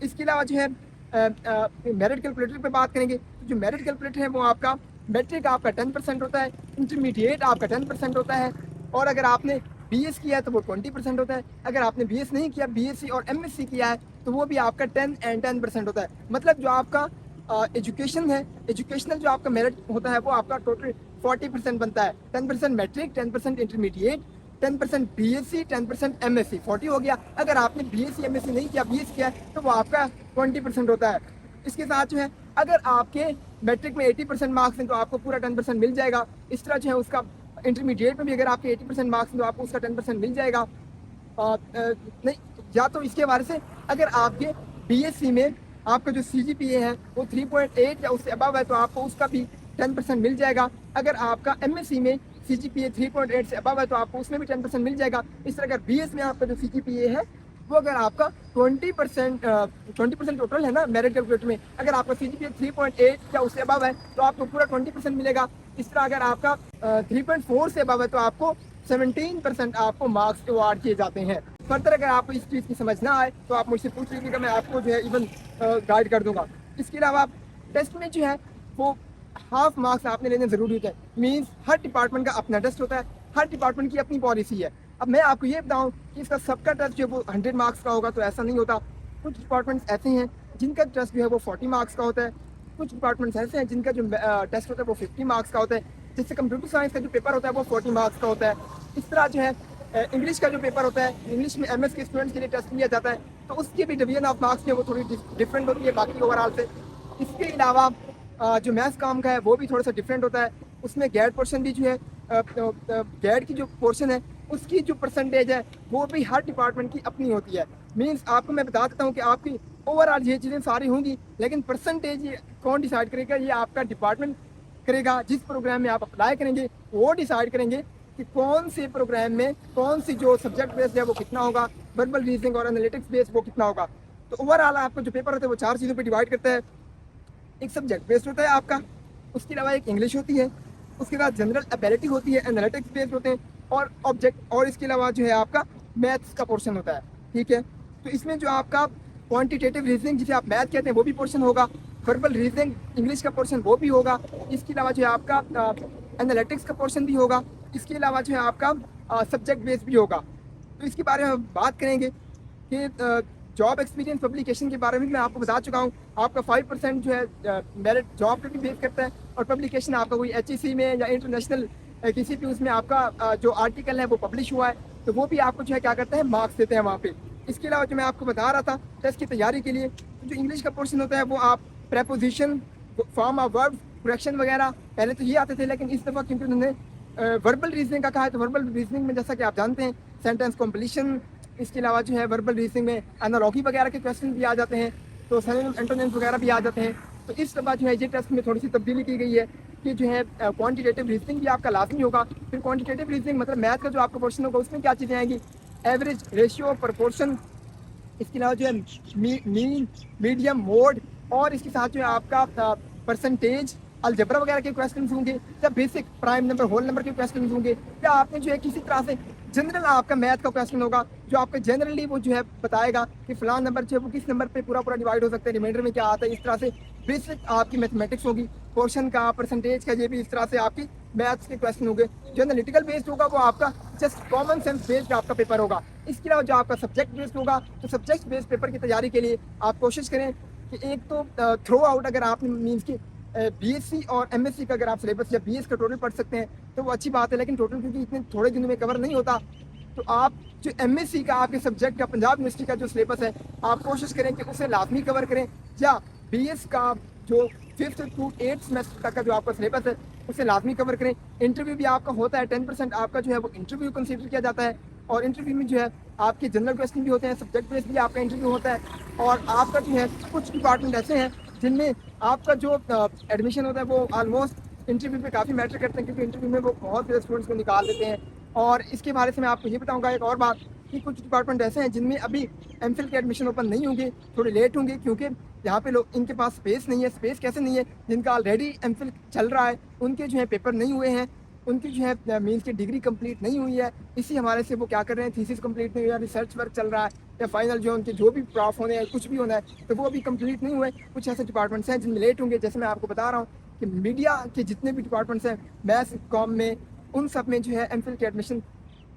اس کے علاوہ جو ہے میرٹ کیلکولیٹر پہ بات کریں گے. جو میرٹ کیلکولیٹر ہے وہ آپ کا میٹرک آپ کا 10% ہوتا ہے, انٹرمیڈیٹ آپ کا 10% ہوتا ہے, اور اگر آپ نے بی ایس کیا ہے تو وہ 20% ہوتا ہے. اگر آپ نے بی ایس نہیں کیا, بی ایس سی اور ایم ایس سی کیا ہے تو وہ بھی آپ کا 10% ہوتا ہے. مطلب جو آپ کا ایجوکیشن ہے, ایجوکیشنل جو آپ کا میرٹ ہوتا ہے وہ آپ کا ٹوٹل 40% بنتا ہے. 10% matric, 10% intermediate, 10% B S C, 10% M S C, 40 ہو گیا. اگر آپ نے B S C M S C نہیں کیا, بی ایس کیا ہے تو وہ آپ کا 20% ہوتا ہے. اس کے ساتھ جو ہے اگر آپ کے میٹرک میں 80% مارکس ہیں تو آپ کو پورا 10% مل جائے گا. اس طرح جو ہے اس کا انٹرمیڈیٹ میں بھی اگر آپ کے 80% مارکس ہیں تو آپ کو اس کا 10% مل جائے گا. نہیں, یا تو اس کے بارے سے اگر آپ کے بی ایس سی میں آپ کا جو سی جی پی اے ہے وہ 3.8 یا اس سے ابو ہے تو آپ کو اس کا بھی 10% مل جائے گا. اگر آپ کا ایم ایس سی میں سی جی پی اے 3.8 سے ابو ہے تو آپ کو اس میں بھی 10% مل جائے گا. اس طرح اگر بی ایس میں آپ کا جو سی جی پی اے ہے وہ اگر آپ کا 20% ٹوٹل ہے نا میرٹ کیلکولیٹر میں, اگر آپ کا سی جی پی اے 3.8 یا اس سے ابو ہے تو آپ کو پورا 20% ملے گا. اس طرح اگر آپ کا 3.4 سے ابو ہے تو آپ کو 17% آپ کو مارکس ایوارڈ کیے جاتے ہیں. فردر اگر آپ کو اس چیز کی سمجھ نہ آئے تو آپ مجھ سے پوچھ لیجیے گا, میں آپ کو جو ہے ایون گائڈ کر دوں گا. اس کے علاوہ ٹیسٹ میں جو ہے وہ ہاف مارکس آپ نے لینے ضروری ہوتا ہے. مینس ہر ڈپارٹمنٹ کا اپنا ٹیسٹ ہوتا ہے, ہر ڈپارٹمنٹ کی اپنی پالیسی ہے. اب میں آپ کو یہ بتاؤں کہ اس کا سب کا ٹیسٹ جو ہے وہ 100 مارکس کا ہوگا تو ایسا نہیں ہوتا. کچھ ڈپارٹمنٹس ایسے ہیں جن کا ٹیسٹ جو ہے وہ 40 مارکس کا ہوتا ہے. کچھ ڈپارٹمنٹس ایسے ہیں جن کا جو ٹیسٹ ہوتا ہے وہ 50 مارکس کا ہوتا ہے. جس سے کمپیوٹر سائنس کا جو پیپر ہوتا ہے وہ 40 مارکس کا ہوتا ہے. اس طرح جو ہے انگلش کا جو پیپر ہوتا ہے, انگلش میں ایم ایس کے اسٹوڈنٹس کے لیے ٹیسٹ لیا جاتا ہے تو اس کی بھی ڈویژن آف مارکس جو ہے وہ تھوڑی ڈفرینٹ ہوتی ہے باقی اوور آل سے. اس کے علاوہ جو میتھس کام کا ہے وہ بھی تھوڑا سا ڈفرینٹ ہوتا ہے. اس میں گیڈ پورشن بھی جو ہے گیڈ کی جو پورشن ہے اس کی جو پرسنٹیج ہے وہ بھی ہر ڈپارٹمنٹ کی اپنی ہوتی ہے. مینس آپ کو میں بتا دیتا ہوں کہ آپ کی اوور آل یہ چیزیں ساری ہوں گی, لیکن پرسنٹیج کون ڈیسائیڈ کرے گا, یہ آپ کا ڈپارٹمنٹ کرے گا. جس پروگرام میں آپ اپلائی کریں گے وہ ڈیسائیڈ کریں گے کہ کون سے پروگرام میں کون سی جو سبجیکٹ بیسڈ ہے وہ کتنا ہوگا, وربل ریزننگ اور انالیٹکس بیسڈ وہ کتنا ہوگا. تو اوور آل آپ کا جو پیپر ہوتا ہے وہ 4 چیزوں پہ ڈیوائڈ کرتا ہے. ایک سبجیکٹ بیسڈ ہوتا ہے آپ کا, اس کے علاوہ ایک انگلش ہوتی ہے, اس کے بعد جنرل ایبیلٹی ہوتی ہے, انالیٹکس بیسڈ ہوتے ہیں, اور آبجیکٹ, اور اس کے علاوہ جو ہے آپ کا میتھس کا پورشن ہوتا ہے. ٹھیک ہے, تو اس میں جو آپ کا کوانٹیٹیو ریزننگ جسے آپ میتھ کہتے ہیں وہ بھی پورشن ہوگا, وربل ریزننگ انگلش کا پورشن وہ بھی ہوگا. اس کے علاوہ جو ہے آپ کا انالیٹکس کا پورشن بھی ہوگا. اس کے علاوہ جو ہے آپ کا سبجیکٹ بیس بھی ہوگا. تو اس کے بارے میں بات کریں گے کہ جاب ایکسپیرینس پبلیکیشن کے بارے میں میں آپ کو بتا چکا ہوں. آپ کا 5% جو ہے میرٹ جاب پہ بھی بیس کرتا ہے, اور پبلیکیشن آپ کا کوئی ایچ ای سی میں یا انٹرنیشنل کسی بھی اس میں آپ کا جو آرٹیکل ہے وہ پبلش ہوا ہے تو وہ بھی آپ کو جو ہے کیا کرتے ہیں مارکس دیتے ہیں وہاں پہ. اس کے علاوہ جو میں آپ کو بتا رہا تھا ٹیسٹ کی تیاری کے لیے جو انگلش کا پورشن ہوتا ہے وہ آپ preposition, form of verb, correction وغیرہ پہلے تو یہ آتے تھے, لیکن اس دفعہ کیونکہ انہوں نے وربل ریزننگ کا کہا ہے تو وربل ریزننگ میں جیسا کہ آپ جانتے ہیں سینٹینس کمپلیشن, اس کے علاوہ جو ہے وربل ریزننگ میں انالوگی وغیرہ کے کویشچن بھی آ جاتے ہیں, تو سینونیمز اینٹونیمز وغیرہ بھی آ جاتے ہیں. تو اس دفعہ جو ہے یہ ٹیسٹ میں تھوڑی سی تبدیلی کی گئی ہے کہ جو ہے کوانٹیٹیو ریزننگ بھی آپ کا لازمی ہوگا. پھر کوانٹیٹیو ریزننگ مطلب میتھ کا جو آپ کا پورشن ہوگا اس میں کیا چیزیں آئیں گی, ایوریج, ریشیو, پرپورشن, اس کے علاوہ جو ہے مین, میڈیم, موڈ, اور اس کے ساتھ جو ہے آپ کا پرسنٹیج, الجبرا وغیرہ کے کویشچنز ہوں گے, یا basic prime number, whole number کے کویشچنز ہوں گے, یا آپ نے جو ہے کسی طرح سے جنرل آپ کا میتھ کا کویشچن ہوگا جو آپ کا جنرلی وہ جو ہے بتائے گا کہ فلاں نمبر جو ہے وہ کس نمبر پہ پورا ڈیوائڈ ہو سکتا ہے, ریمائنڈر میں کیا آتا ہے. اس طرح سے بیسک آپ کی میتھمیٹکس ہوگی, پورشن کا, پرسنٹیج کا, یہ بھی اس طرح سے آپ کی میتھس کے کویشچن ہوں گے. جو انالیٹیکل بیسڈ ہوگا وہ آپ کا جسٹ کامن سینس بیسڈ آپ کا پیپر ہوگا. اس کے علاوہ جو آپ کا سبجیکٹ بیسڈ ہوگا تو سبجیکٹ بیسڈ پیپر کی تیاری کے لیے آپ کوشش کریں کہ ایک تو تھرو آؤٹ اگر آپ مینس کہ بی ایس سی اور ایم ایس سی کا اگر آپ سلیبس یا بی ایس کا ٹوٹل پڑھ سکتے ہیں تو وہ اچھی بات ہے, لیکن ٹوٹل کیونکہ اتنے تھوڑے دنوں میں کور نہیں ہوتا تو آپ جو ایم ایس سی کا آپ کے سبجیکٹ کا پنجاب یونیورسٹی کا جو سلیبس ہے آپ کوشش کریں کہ اسے لازمی کور کریں, یا بی ایس کا جو 5th to 8th سیمسٹر تک کا جو آپ کا سلیبس ہے اسے لازمی کور کریں. انٹرویو بھی آپ کا ہوتا ہے, 10% آپ کا جو ہے وہ انٹرویو کنسیڈر کیا جاتا ہے, اور انٹرویو میں جو ہے آپ کے جنرل کویشچن بھی ہوتے ہیں, سبجیکٹ بیس بھی آپ کا انٹرویو ہوتا ہے, اور آپ کا جو ہے کچھ ڈپارٹمنٹ ایسے ہیں جن میں آپ کا جو ایڈمیشن ہوتا ہے وہ آلموسٹ انٹرویو پہ کافی میٹر کرتے ہیں, کیونکہ انٹرویو میں وہ بہت سے اسٹوڈنٹس کو نکال دیتے ہیں. اور اس کے بارے سے میں آپ کو یہ بتاؤں گا ایک اور بات کہ کچھ ڈپارٹمنٹ ایسے ہیں جن میں ابھی ایم فل کے ایڈمیشن اوپن نہیں ہوں گے, تھوڑے لیٹ ہوں گے, کیونکہ یہاں پہ لوگ ان کے پاس اسپیس نہیں ہے. اسپیس کیسے نہیں ہے, جن کا آلریڈی ایم فل چل رہا ہے ان کے جو ہے پیپر نہیں ہوئے ہیں ان کی جو ہے مینس کی ڈگری کمپلیٹ نہیں ہوئی ہے، اسی حوالے سے وہ کیا کر رہے ہیں، تھیسس کمپلیٹ نہیں ہوا، ریسرچ ورک چل رہا ہے، یا فائنل جو ان کے جو بھی پراف ہونے ہیں کچھ بھی ہونا ہے تو وہ ابھی کمپلیٹ نہیں ہوئے. کچھ ایسے ڈپارٹمنٹس ہیں جن میں لیٹ ہوں گے. جیسے میں آپ کو بتا رہا ہوں کہ میڈیا کے جتنے بھی ڈپارٹمنٹس ہیں میتھس کام میں، ان سب میں جو ہے ایم فل کے ایڈمیشن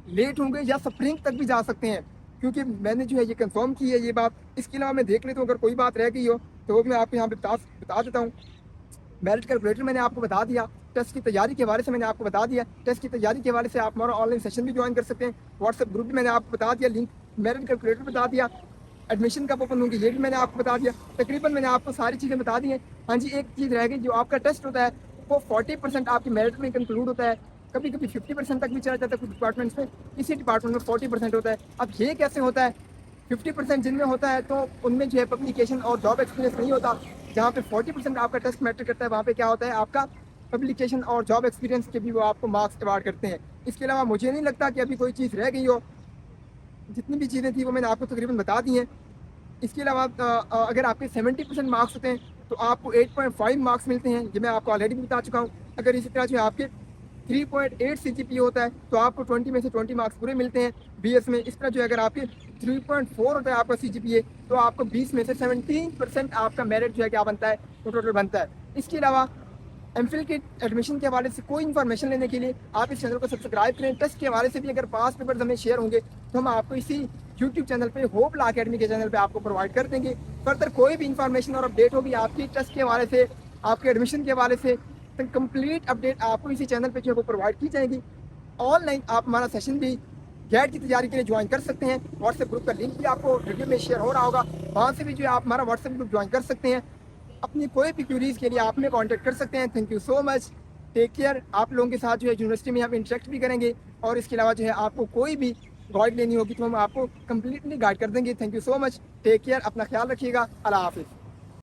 لیٹ ہوں گے یا سپرنگ تک بھی جا سکتے ہیں، کیونکہ میں نے جو ہے یہ کنفرم کی ہے یہ بات. اس کے علاوہ میں دیکھ لیتا ہوں اگر کوئی بات رہ گئی ہو تو وہ میں آپ کو یہاں پہ بتا دیتا ہوں. میرٹ کیلکولیٹر میں نے آپ کو بتا دیا، ٹیسٹ کی تیاری کے حوالے سے میں نے آپ کو بتا دیا. ٹیسٹ کی تیاری کے حوالے سے آپ ہمارا آن لائن سیشن بھی جوائن کر سکتے ہیں. واٹس ایپ گروپ بھی میں نے آپ کو بتا دیا، لنک میرٹ کیلکولیٹر بتا دیا. ایڈمیشن کب اوپن ہوگی یہ بھی میں نے آپ کو بتا دیا. تقریباً میں نے آپ کو ساری چیزیں بتا دی ہیں. ہاں جی، ایک چیز رہ گئی، جو آپ کا ٹیسٹ ہوتا ہے وہ 40% آپ کی میرٹ میں کنکلوڈ ہوتا ہے. کبھی کبھی 50% تک بھی چلا جاتا ہے کچھ ڈپارٹمنٹس میں، کسی ڈپارٹمنٹ میں 40% ہوتا ہے. اب یہ کیسے ہوتا ہے؟ 50% جن میں ہوتا ہے تو ان میں جو ہے پبلیکیشن اور جاب ایکسپیرینس نہیں ہوتا. جہاں پہ 40% آپ کا ٹیسٹ میٹر کرتا ہے وہاں پہ کیا ہوتا ہے، آپ کا پبلیکیشن اور جاب ایکسپیرینس کے بھی وہ آپ کو مارکس ایوارڈ کرتے ہیں. اس کے علاوہ مجھے نہیں لگتا کہ ابھی کوئی چیز رہ گئی ہو. جتنی بھی چیزیں تھیں وہ میں نے آپ کو تقریباً بتا دی ہیں. اس کے علاوہ اگر آپ کے 70% مارکس ہوتے ہیں تو آپ کو 8.5 مارکس ملتے ہیں، یہ میں آپ کو آلریڈی بھی بتا چکا ہوں. اگر اسی طرح جو آپ کے 3.8 CGPA ہوتا ہے تو آپ کو 20 میں سے 20 مارکس پورے ملتے ہیں بی ایس میں. اس طرح جو ہے اگر آپ کے 3.4 ہوتا ہے آپ کا CGPA تو آپ کو 20 میں سے 17% آپ کا میرٹ جو ہے کیا بنتا ہے، وہ ٹوٹل بنتا ہے. اس کے علاوہ ایم فل کے ایڈمیشن کے حوالے سے کوئی انفارمیشن لینے کے لیے آپ اس چینل کو سبسکرائب کریں. ٹیسٹ کے حوالے سے بھی اگر پاس پیپرز ہمیں شیئر ہوں گے تو ہم آپ کو اسی یوٹیوب چینل پہ ہوپ لا اکیڈمی کے چینل پہ آپ کو پرووائڈ کر دیں گے. فردر کوئی بھی انفارمیشن اور اپڈیٹ ہوگی آپ کی ٹیسٹ کے حوالے سے، آپ کے ایڈمیشن کے حوالے سے، کمپلیٹ اپڈیٹ آپ کو اسی چینل پہ جو ہے وہ پرووائڈ کی جائے گی. آن لائن آپ ہمارا سیشن بھی گیٹ کی تیاری کے لیے جوائن کر سکتے ہیں. واٹس ایپ گروپ کا لنک بھی آپ کو ویڈیو میں شیئر ہو رہا ہوگا، وہاں سے بھی جو ہے آپ ہمارا واٹس ایپ گروپ جوائن کر سکتے ہیں. اپنی کوئی بھی کیوریز کے لیے آپ میں کانٹیکٹ کر سکتے ہیں. Thank you so much, take care. آپ لوگوں کے ساتھ جو ہے یونیورسٹی میں ہم انٹریکٹ بھی کریں گے، اور اس کے علاوہ جو ہے آپ کو کوئی بھی گائیڈ لینی ہوگی تو ہم آپ کو کمپلیٹلی گائیڈ کر دیں گے. Thank you so much, take care, اپنا خیال رکھیے گا. اللہ حافظ.